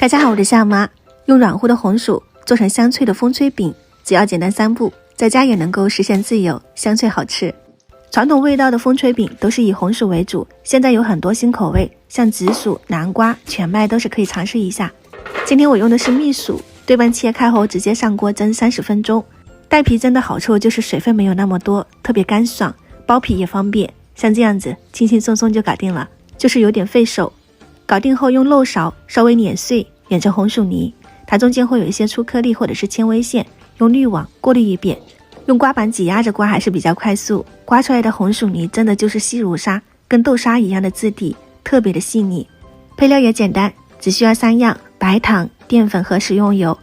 大家好，我是夏妈。用软乎的红薯做成香脆的风吹饼，只要简单3步，在家也能够实现自由，香脆好吃。传统味道的风吹饼都是以红薯为主，现在有很多新口味，像紫薯、南瓜、全麦都是可以尝试一下。今天我用的是蜜薯，对半切开后直接上锅蒸30分钟。带皮蒸的好处就是水分没有那么多，特别干爽，剥皮也方便，像这样子轻轻松松就搞定了，就是有点费手。搞定后用漏勺稍微碾碎，碾成红薯泥，它中间会有一些粗颗粒或者是纤维线，用滤网过滤一遍。用刮板挤压着刮还是比较快速，刮出来的红薯泥真的就是细如沙，跟豆沙一样的质地，特别的细腻。配料也简单，只需要3样：白糖、淀粉和食用油。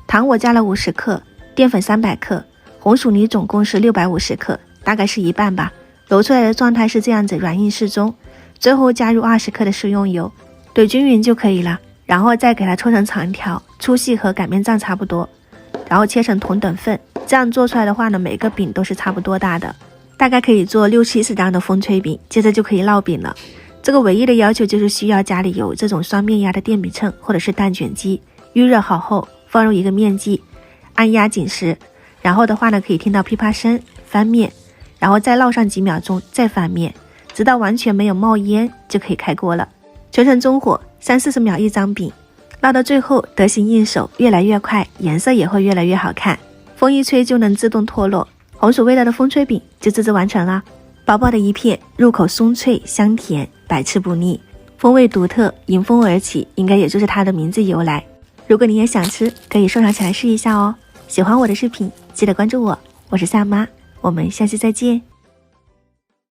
糖我加了50克，淀粉300克，红薯泥总共是650克，大概是一半吧。揉出来的状态是这样子，软硬适中。最后加入20克的食用油，怼均匀就可以了，然后再给它搓成长条，粗细和擀面杖差不多，然后切成同等份。这样做出来的话呢，每个饼都是差不多大的，大概可以做60-70张的风吹饼，接着就可以烙饼了。这个唯一的要求就是需要家里有这种双面压的电饼秤或者是蛋卷机，预热好后放入一个面剂，按压紧实，然后的话呢可以听到噼啪声，翻面，然后再烙上几秒钟，再翻面，直到完全没有冒烟就可以开锅了。全程中火，30-40秒一张饼，烙到最后得心应手，越来越快，颜色也会越来越好看。风一吹就能自动脱落，红薯味道的风吹饼就自制完成了。薄薄的一片，入口松脆香甜，百吃不腻，风味独特，迎风而起，应该也就是它的名字由来。如果你也想吃，可以收藏起来试一下哦。喜欢我的视频，记得关注我，我是夏妈，我们下期再见。